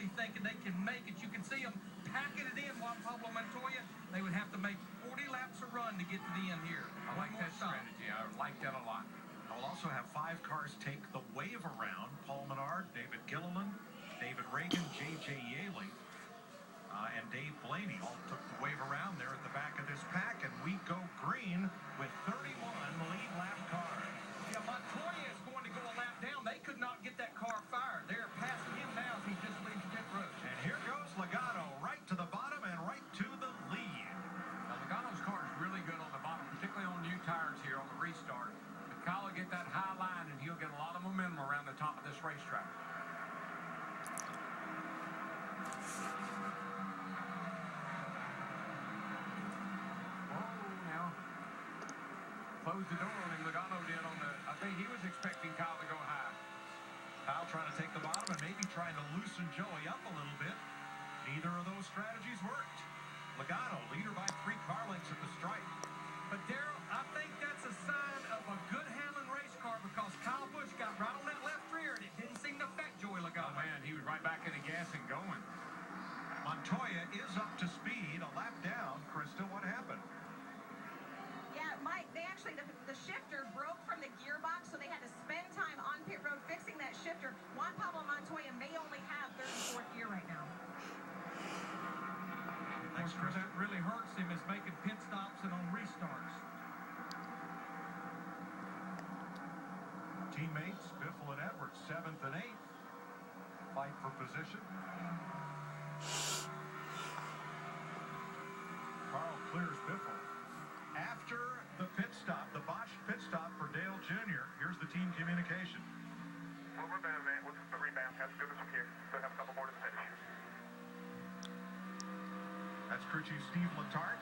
really thinking they can make it. You can see them packing it in. Juan Pablo Montoya, they would have to make 40 laps a run to get to the end here. I like that strategy. I like that a lot. I will also have 5 cars take the wave around. Paul Menard, David Gilliland, David Reagan, J.J. Yaley, and Dave Blaney all took the wave around there at the back of this pack, and we go green with 31 lead lap cars. Yeah, Montoya is going to go a lap down. They could not get that car fired. They're passing him now as he just leaves pit road. And here goes Logano right to the bottom and right to the lead. Now, Logano's car is really good on the bottom, particularly on new tires here on the restart. But Kyle will get that high line, and he'll get a lot of momentum around the top of this racetrack. Closed the door on him. Logano did on the. I think he was expecting Kyle to go high. Kyle trying to take the bottom and maybe trying to loosen Joey up a little bit. Neither of those strategies worked. Logano, leader by 3 car lengths at the stripe. But Darrell, I think that's a sign of a good handling race car because Kyle Busch got right on that left rear and it didn't seem to affect Joey Logano. Oh man, he was right back in the gas and going. Montoya is up to speed, a lap down. Krista, what happened? Yeah, Mike, they actually, the shifter broke from the gearbox, so they had to spend time on pit road fixing that shifter. Juan Pablo Montoya may only have 3rd and 4th gear right now. Thanks, Chris. That really hurts him is making pit stops and on restarts. Teammates, Biffle and Edwards, 7th and 8th. Fight for position. Carl clears Biffle. After the pit stop, the botched pit stop for Dale Jr., here's the team communication. Well, we're better, man. We'll rebound. Have to do this from here. Still have a couple more to finish. That's crew chief Steve Letarte.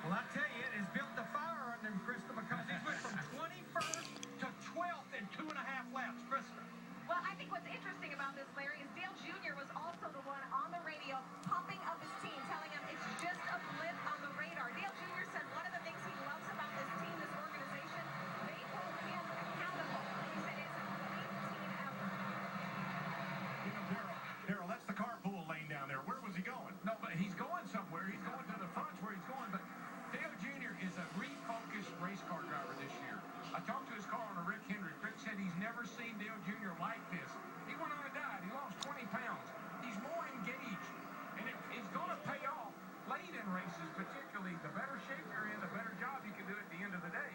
Well, I tell you, it has built the fire under him, Krista, because he went from 21st to 12th in 2.5 laps, Krista. Well, I think what's interesting about this, Larry, is Dale Jr. was also the one on the radio pumping up his team, telling him it's just a blip on the radar. Dale Jr. said one of the things he loves about this team, this organization, they hold him accountable. He said it's a great team effort. You know, Darrell, that's the carpool lane down there. Where was he going? No, but he's going somewhere. He's going to the front's where he's going. But Dale Jr. is a refocused race car driver this year. I talked to his car owner, Rick Hendrick. Rick said he's never seen Dale Jr. like this. He went on a diet. He lost 20 pounds. He's more engaged. And it's going to pay off late in races, particularly. The better shape you're in, the better job you can do at the end of the day.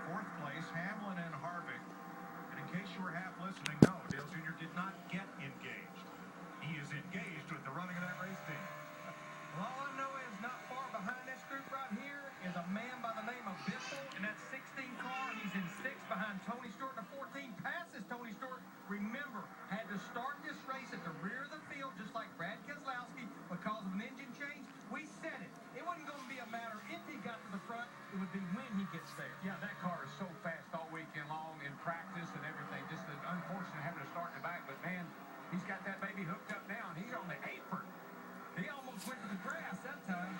4th place, Hamlin and Harvick. And in case you were half listening, no, Dale Jr. did not get engaged. He is engaged with the running of that race team. Well, all I know is not far behind this group right here is a man by the name of Biffle, and that 16 car, he's in 6th behind Tony Stewart. The 14 passes Tony Stewart. Remember, had to start this race at the rear of the field, just like Brad Keselowski, because of an engine change. We said it. It wasn't going to be a matter if he got to the front. It would be when he gets there. Yeah, that car is so fast all weekend long in practice and everything. Just unfortunate having to start in the back. But, man, he's got that baby hooked up now, and he's on the apron. He almost went to the grass that time.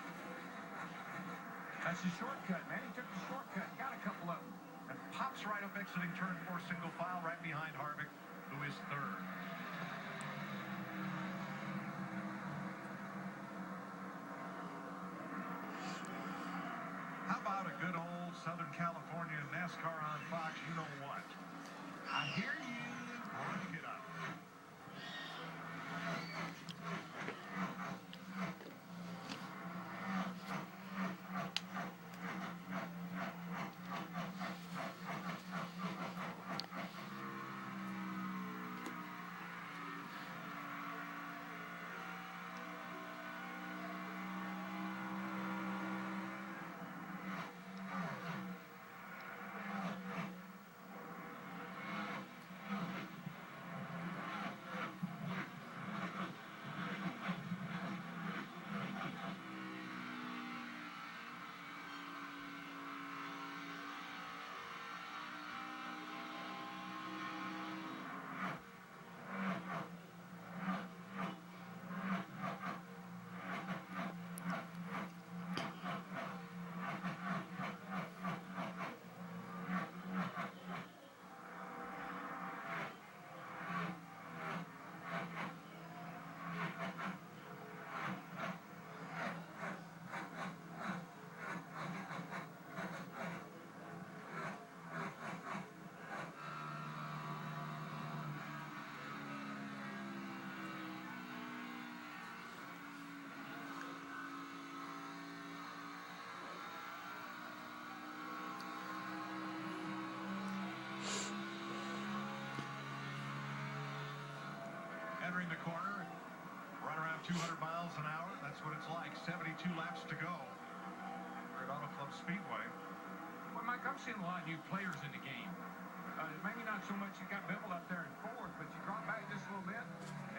That's a shortcut, man. He took the shortcut. Got a couple of them. And pops right up exiting turn 4 single file right behind Harvick, who is 3rd. How about a good old Southern California NASCAR on Fox? You know what? I hear you. Break it up. 200 miles an hour. That's what it's like. 72 laps to go. We're at Auto Club Speedway. Well, Mike, I'm seeing a lot of new players in the game. Maybe not so much you got Bibble up there in fourth, but you drop back just a little bit,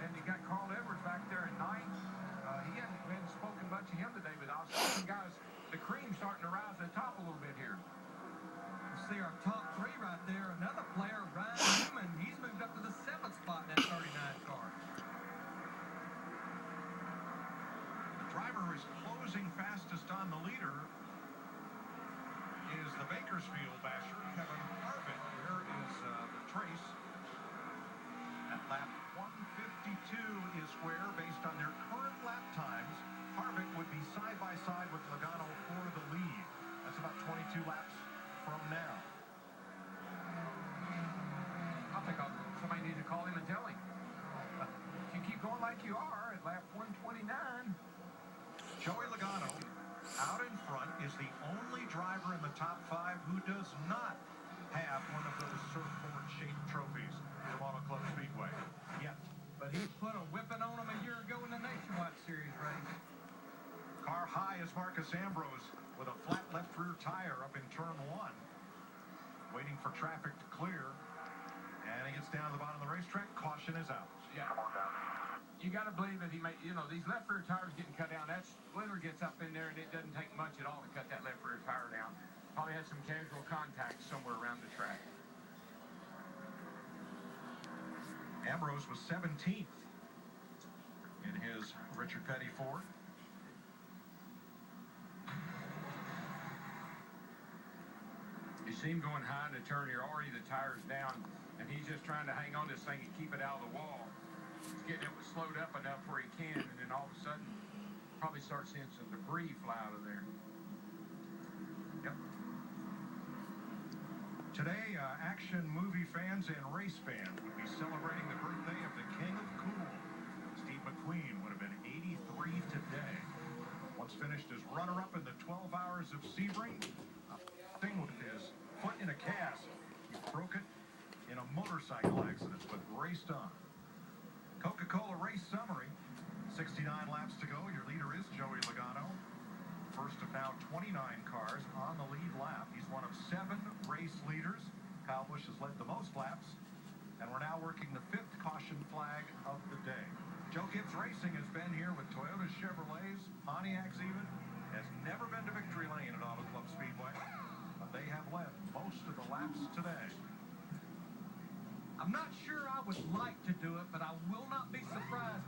and you got Carl Edwards back there in ninth. He hasn't been spoken much of him today, but I'll see some guys, the cream starting to rise to the top a little bit here. You see our top three right there. Another player, Ryan Newman, he's moved up to the 7th spot in that 39 car. The driver is closing fastest on the leader is the Bakersfield basher, Kevin Harvick. There is the trace. At lap 152 is where, based on their current lap times, Harvick would be side by side with Logano for the lead. That's about 22 laps from now. I think somebody needs to call him and tell him. If you keep going like you are at lap 129. Joey Logano out in front is the only driver in the top 5 who does not have one of those surfboard-shaped trophies from Auto Club Speedway yet. But he put a whipping on him a year ago in the Nationwide Series race. Car high is Marcus Ambrose with a flat left rear tire up in turn 1. Waiting for traffic to clear. And he gets down to the bottom of the racetrack. Caution is out. Yeah. You got to believe that he may, these left rear tires getting cut down. That splitter gets up in there, and it doesn't take much at all to cut that left rear tire down. Probably had some casual contact somewhere around the track. Ambrose was 17th in his Richard Petty Ford. You see him going high in the turn here. Already the tire's down, and he's just trying to hang on this thing and keep it out of the wall. He's getting it slowed up enough where he can, and then all of a sudden, probably start seeing some debris fly out of there. Yep. Today, action movie fans and race fans would be celebrating the birthday of the King of Cool. Steve McQueen would have been 83 today. Once finished as runner-up in the 12 Hours of Sebring, thing with his foot in a cast. He broke it in a motorcycle accident, but raced on. Coca-Cola race summary. 69 laps to go. Your leader is Joey Logano. First of now 29 cars on the lead lap. He's one of 7 race leaders. Kyle Busch has led the most laps. And we're now working the 5th caution flag of the day. Joe Gibbs Racing has been here with Toyotas, Chevrolets, Pontiacs even. Has never been to victory lane at Auto Club Speedway. But they have led most of the laps today. I'm not sure I would like to do it, but I will not be surprised